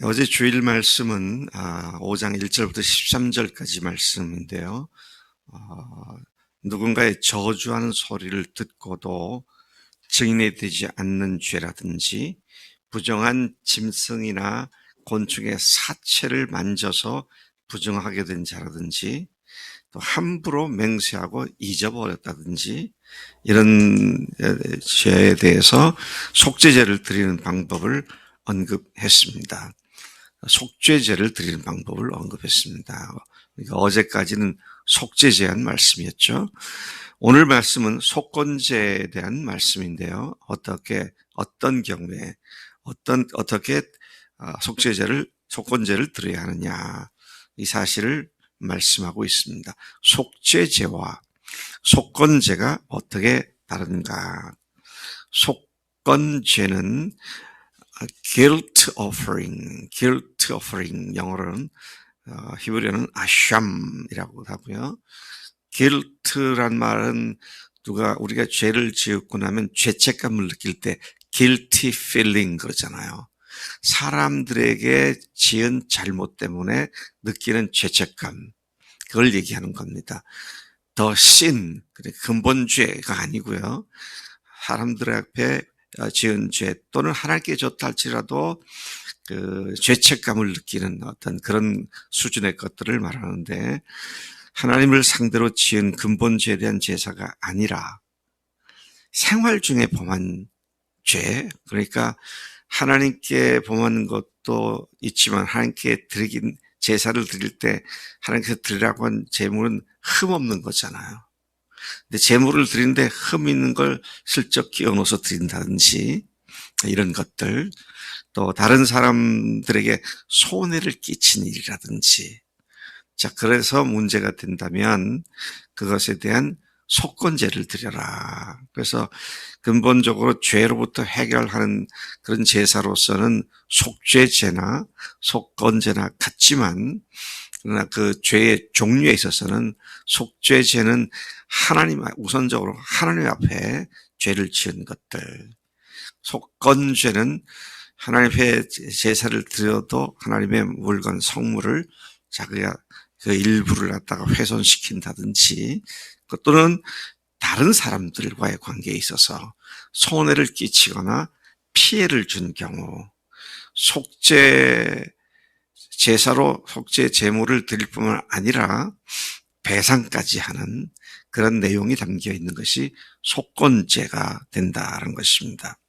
어제 주일 말씀은 5장 1절부터 13절까지 말씀인데요. 누군가의 저주하는 소리를 듣고도 증인이 되지 않는 죄라든지 부정한 짐승이나 곤충의 사체를 만져서 부정하게 된 자라든지 또 함부로 맹세하고 잊어버렸다든지 이런 죄에 대해서 속죄제를 드리는 방법을 언급했습니다. 속죄제를 드리는 방법을 언급했습니다. 그러니까 어제까지는 속죄제에 대한 말씀이었죠. 오늘 말씀은 속건제에 대한 말씀인데요. 어떤 경우에 어떻게 속건제를 드려야 하느냐, 이 사실을 말씀하고 있습니다. 속죄제와 속건제가 어떻게 다른가? 속건제는 guilt offering, 영어로는 히브리어는 아샴이라고 하고요. guilt란 말은 우리가 죄를 지었고 나면 죄책감을 느낄 때 guilty feeling 그러잖아요. 사람들에게 지은 잘못 때문에 느끼는 죄책감, 그걸 얘기하는 겁니다. The sin, 근본죄가 아니고요. 사람들 앞에 지은 죄 또는 하나님께 졌다 할지라도 그 죄책감을 느끼는 어떤 그런 수준의 것들을 말하는데, 하나님을 상대로 지은 근본죄에 대한 제사가 아니라 생활 중에 범한 죄, 그러니까 하나님께 범하는 것도 있지만 하나님께 제사를 드릴 때 하나님께서 드리라고 한 제물은 흠 없는 거잖아요. 근데 제물을 드리는데 흠 있는 걸 슬쩍 끼워 넣어서 드린다든지 이런 것들, 또 다른 사람들에게 손해를 끼친 일이라든지, 자, 그래서 문제가 된다면 그것에 대한 속건제를 드려라. 그래서 근본적으로 죄로부터 해결하는 그런 제사로서는 속죄제나 속건제나 같지만, 그러나 그 죄의 종류에 있어서는 속죄제는 우선적으로 하나님 앞에 죄를 지은 것들, 속건죄는 하나님 앞에 제사를 드려도 하나님의 물건, 성물을 자기가 그 일부를 갖다가 훼손시킨다든지, 또는 다른 사람들과의 관계에 있어서 손해를 끼치거나 피해를 준 경우, 제사로 속죄 제물을 드릴 뿐만 아니라 배상까지 하는 그런 내용이 담겨 있는 것이 속건제가 된다는 것입니다.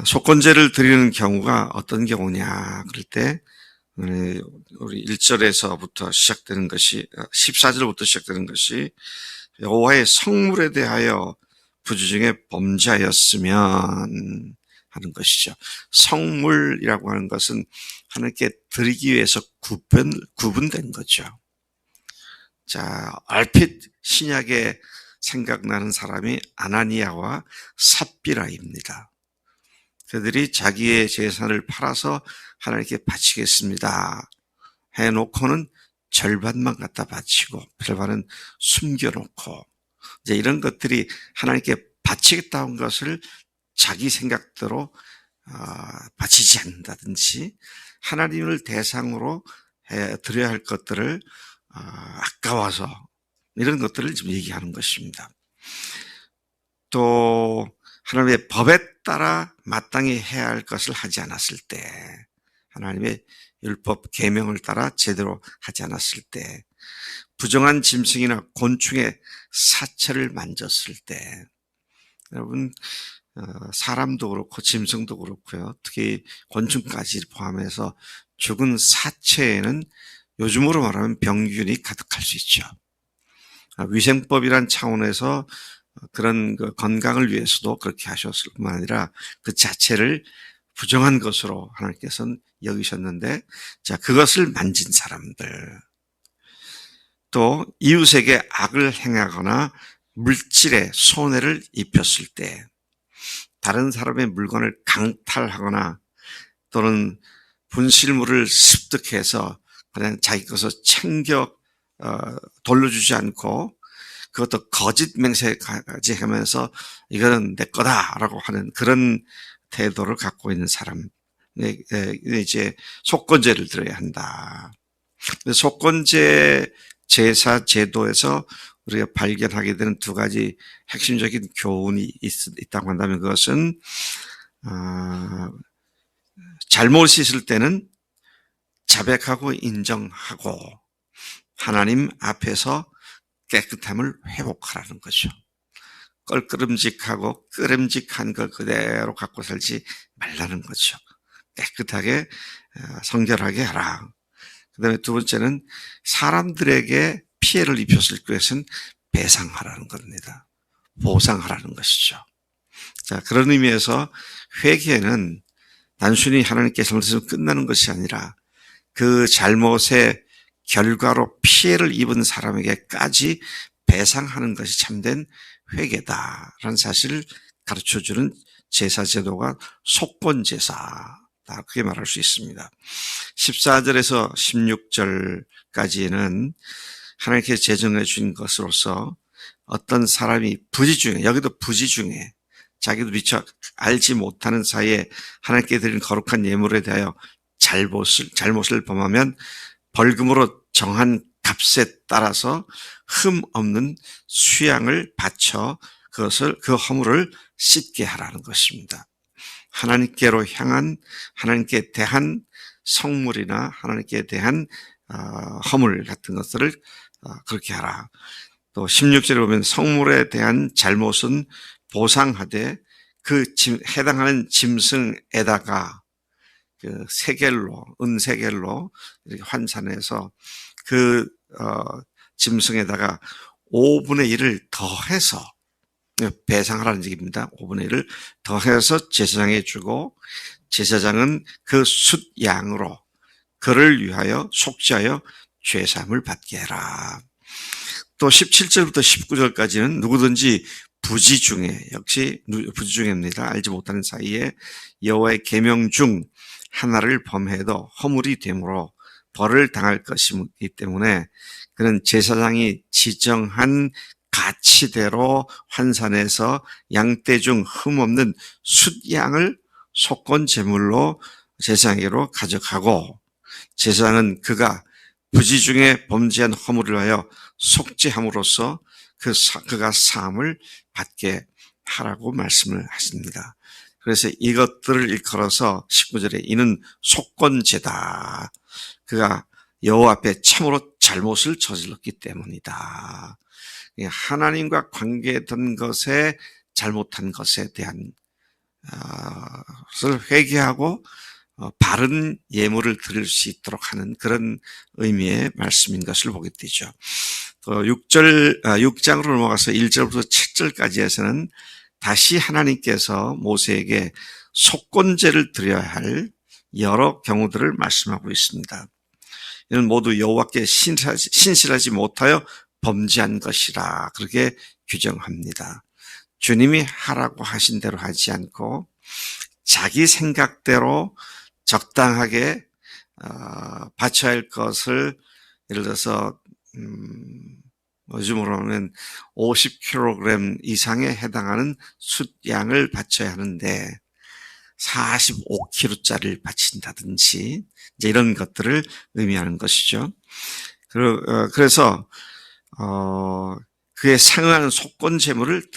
속건제를 드리는 경우가 어떤 경우냐 그럴 때, 우리 1절에서부터 시작되는 것이, 14절부터 시작되는 것이 여호와의 성물에 대하여 부주중에 범죄하였으면 하는 것이죠. 성물이라고 하는 것은 하나님께 드리기 위해서 구분된 거죠. 자, 얼핏 신약에 생각나는 사람이 아나니아와 삽비라입니다. 그들이 자기의 재산을 팔아서 하나님께 바치겠습니다 해놓고는 절반만 갖다 바치고 절반은 숨겨놓고, 이제 이런 것들이 하나님께 바치겠다는 것을 자기 생각대로 바치지 않는다든지, 하나님을 대상으로 드려야 할 것들을 아까워서, 이런 것들을 지금 얘기하는 것입니다. 또 하나님의 법에 따라 마땅히 해야 할 것을 하지 않았을 때, 하나님의 율법 계명을 따라 제대로 하지 않았을 때, 부정한 짐승이나 곤충의 사체를 만졌을 때, 여러분, 사람도 그렇고 짐승도 그렇고요, 특히 곤충까지 포함해서 죽은 사체에는 요즘으로 말하면 병균이 가득할 수 있죠. 위생법이란 차원에서 그런 건강을 위해서도 그렇게 하셨을 뿐만 아니라 그 자체를 부정한 것으로 하나님께서는 여기셨는데, 자, 그것을 만진 사람들, 또 이웃에게 악을 행하거나 물질에 손해를 입혔을 때, 다른 사람의 물건을 강탈하거나 또는 분실물을 습득해서 그냥 자기 것을 챙겨 돌려주지 않고 그것도 거짓 맹세까지 하면서 이거는 내 거다라고 하는 그런 태도를 갖고 있는 사람, 이제 속건제를 드려야 한다. 속건제 제사 제도에서 우리가 발견하게 되는 두 가지 핵심적인 교훈이 있다고 한다면 그것은 잘못이 있을 때는 자백하고 인정하고 하나님 앞에서 깨끗함을 회복하라는 거죠. 껄끄름직하고 끄름직한 걸 그대로 갖고 살지 말라는 거죠. 깨끗하게 성결하게 하라. 그 다음에 두 번째는 사람들에게 피해를 입혔을 것은 배상하라는 겁니다. 보상하라는 것이죠. 자, 그런 의미에서 회개는 단순히 하나님께 잘못해서 끝나는 것이 아니라 그 잘못의 결과로 피해를 입은 사람에게까지 배상하는 것이 참된 회개다라는 사실을 가르쳐주는 제사제도가 속건제사다. 그렇게 말할 수 있습니다. 14절에서 16절까지는 하나님께서 제정해 주신 것으로서 어떤 사람이 부지 중에, 여기도 부지 중에 자기도 미처 알지 못하는 사이에 하나님께 드린 거룩한 예물에 대하여 잘못을 범하면 벌금으로 정한 값에 따라서 흠 없는 수양을 바쳐 그 허물을 씻게 하라는 것입니다. 하나님께로 향한, 하나님께 대한 성물이나 하나님께 대한 허물 같은 것들을 그렇게 하라. 또 16절에 보면 성물에 대한 잘못은 보상하되 그 해당하는 짐승에다가 그 세겔로, 은세겔로 이렇게 환산해서 그 짐승에다가 5분의 1을 더해서 배상하라는 얘기입니다. 5분의 1을 더해서 제사장에 주고 제사장은 그 숫양으로 그를 위하여 속죄하여 죄사함을 받게 해라. 또 17절부터 19절까지는 누구든지 부지 중에, 역시 부지 중에입니다. 알지 못하는 사이에 여호와의 계명 중 하나를 범해도 허물이 되므로 벌을 당할 것이기 때문에 그는 제사장이 지정한 가치대로 환산해서 양떼 중 흠없는 숫양을 속건 제물로 제사장에게로 가져가고 제사장은 그가 부지 중에 범죄한 허물을 하여 속죄함으로써 그가 사함을 받게 하라고 말씀을 하십니다. 그래서 이것들을 일컬어서 19절에 이는 속건제다. 그가 여호와 앞에 참으로 잘못을 저질렀기 때문이다. 하나님과 관계된 것에 잘못한 것에 대한 것을 회개하고 바른 예물을 드릴 수 있도록 하는 그런 의미의 말씀인 것을 보게 되죠. 또 6장으로 넘어가서 1절부터 7절까지에서는 다시 하나님께서 모세에게 속건제를 드려야 할 여러 경우들을 말씀하고 있습니다. 이는 모두 여호와께 신실하지 못하여 범죄한 것이라 그렇게 규정합니다. 주님이 하라고 하신 대로 하지 않고 자기 생각대로 적당하게 바쳐야 할 것을 예를 들어서 요즘으로 하면 50kg 이상에 해당하는 숫양을 바쳐야 하는데 45kg짜리를 바친다든지 이제 이런 것들을 의미하는 것이죠. 그래서 그에 상응하는 속건 제물을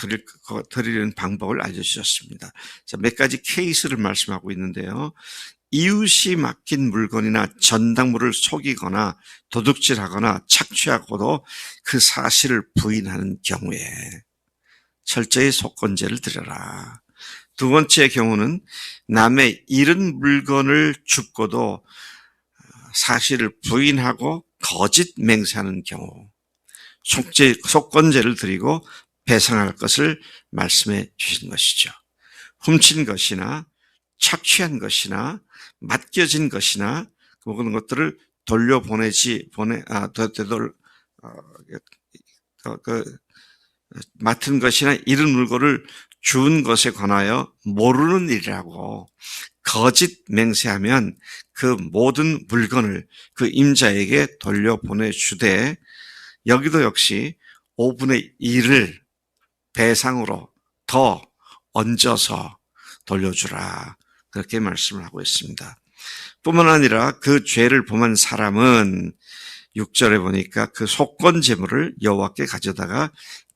드리는 방법을 알려주셨습니다. 자, 몇 가지 케이스를 말씀하고 있는데요. 이웃이 맡긴 물건이나 전당물을 속이거나 도둑질하거나 착취하고도 그 사실을 부인하는 경우에 철저히 속건제를 드려라. 두 번째 경우는 남의 잃은 물건을 줍고도 사실을 부인하고 거짓 맹세하는 경우 속건제를 드리고 배상할 것을 말씀해 주신 것이죠. 훔친 것이나 착취한 것이나 맡겨진 것이나 그런 것들을 맡은 것이나 잃은 물건을 준 것에 관하여 모르는 일이라고 거짓 맹세하면 그 모든 물건을 그 임자에게 돌려보내주되 여기도 역시 5분의 1을 배상으로 더 얹어서 돌려주라. 그렇게 말씀을 하고 있습니다. 뿐만 아니라 그 죄를 범한 사람은 6절에 보니까 그 속건 제물을 여호와께 가져다가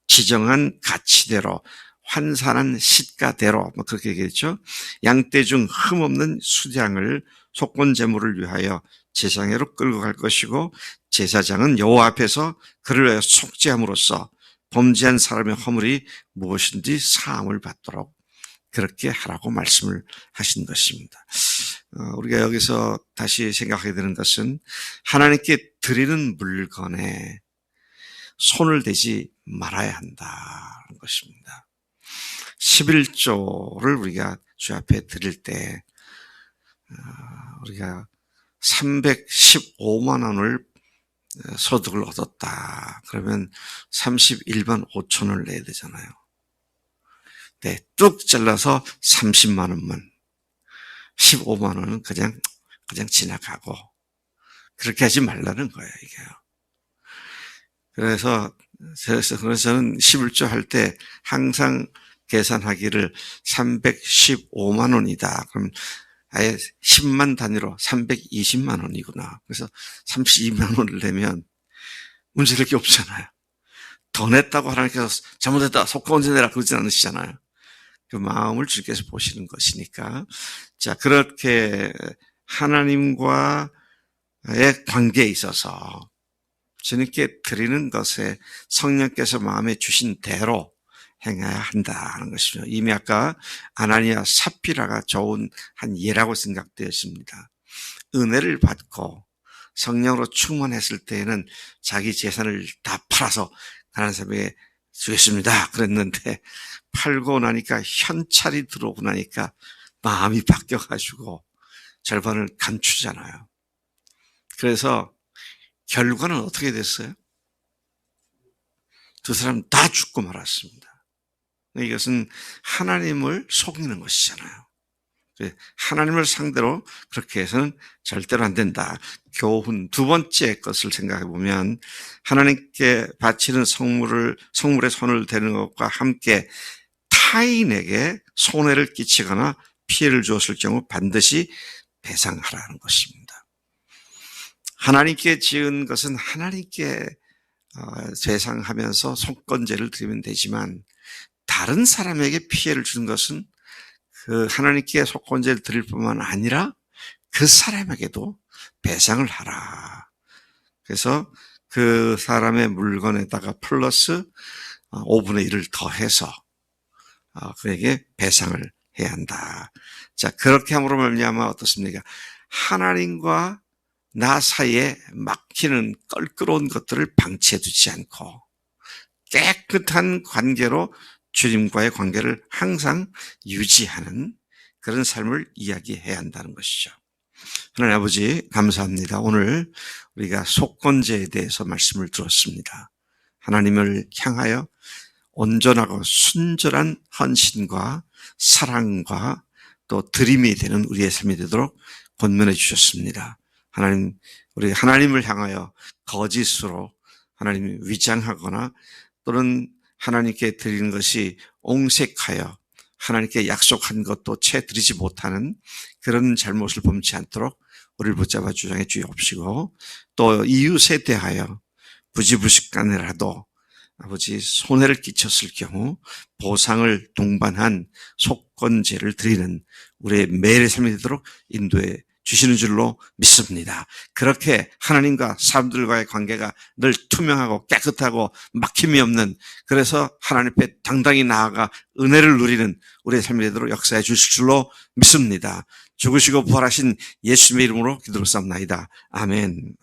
지정한 가치대로 환산한 시가대로 그렇게 얘기했죠. 양떼 중 흠없는 수량을 속건 제물을 위하여 제사장으로 끌고 갈 것이고 제사장은 여호와 앞에서 그를 위하여 속죄함으로써 범죄한 사람의 허물이 무엇인지 사함을 받도록 그렇게 하라고 말씀을 하신 것입니다. 우리가 여기서 다시 생각하게 되는 것은 하나님께 드리는 물건에 손을 대지 말아야 한다는 것입니다. 11조를 우리가 주 앞에 드릴 때 우리가 315만 원을 소득을 얻었다. 그러면 31만 5천을 내야 되잖아요. 네, 뚝 잘라서 30만 원만, 15만 원은 그냥 지나가고 그렇게 하지 말라는 거예요, 이게요. 그래서 저는 11조 할 때 항상 계산하기를 315만 원이다. 그럼 아예 10만 단위로 320만 원이구나. 그래서 32만 원을 내면 문제될 게 없잖아요. 더 냈다고 하나님께서 잘못했다, 속건 언제 내라 그러지 않으시잖아요. 그 마음을 주께서 보시는 것이니까. 자, 그렇게 하나님과의 관계에 있어서 주님께 드리는 것에 성령께서 마음에 주신 대로 행해야 한다는 것이죠. 이미 아까 아나니아 삽비라가 좋은 한 예라고 생각되었습니다. 은혜를 받고 성령으로 충만했을 때에는 자기 재산을 다 팔아서 가난한 사람에게 주겠습니다 그랬는데 팔고 나니까 현찰이 들어오고 나니까 마음이 바뀌어가지고 절반을 감추잖아요. 그래서 결과는 어떻게 됐어요? 두 사람 다 죽고 말았습니다. 이것은 하나님을 속이는 것이잖아요. 하나님을 상대로 그렇게 해서는 절대로 안 된다. 교훈 두 번째 것을 생각해 보면 하나님께 바치는 성물에 손을 대는 것과 함께 타인에게 손해를 끼치거나 피해를 주었을 경우 반드시 배상하라는 것입니다. 하나님께 지은 것은 하나님께 배상하면서 속건제를 드리면 되지만 다른 사람에게 피해를 주는 것은 그 하나님께 속건제를 드릴 뿐만 아니라 그 사람에게도 배상을 하라. 그래서 그 사람의 물건에다가 플러스 5분의 1을 더해서 그에게 배상을 해야 한다. 자, 그렇게 함으로 말미암아 어떻습니까? 하나님과 나 사이에 막히는 껄끄러운 것들을 방치해 두지 않고 깨끗한 관계로 주님과의 관계를 항상 유지하는 그런 삶을 이야기해야 한다는 것이죠. 하나님 아버지 감사합니다. 오늘 우리가 속건제에 대해서 말씀을 들었습니다. 하나님을 향하여 온전하고 순전한 헌신과 사랑과 또 드림이 되는 우리의 삶이 되도록 권면해 주셨습니다. 하나님, 우리 하나님을 향하여 거짓으로 하나님이 위장하거나 또는 하나님께 드리는 것이 옹색하여 하나님께 약속한 것도 채 드리지 못하는 그런 잘못을 범치 않도록 우리를 붙잡아 주장해 주옵시고 또 이웃에 대하여 부지불식간이라도 아버지 손해를 끼쳤을 경우 보상을 동반한 속건제를 드리는 우리의 매일의 삶이 되도록 인도해 주시는 줄로 믿습니다. 그렇게 하나님과 사람들과의 관계가 늘 투명하고 깨끗하고 막힘이 없는 그래서 하나님 앞에 당당히 나아가 은혜를 누리는 우리의 삶이 되도록 역사해 주실 줄로 믿습니다. 죽으시고 부활하신 예수님의 이름으로 기도를 쌉나이다. 아멘.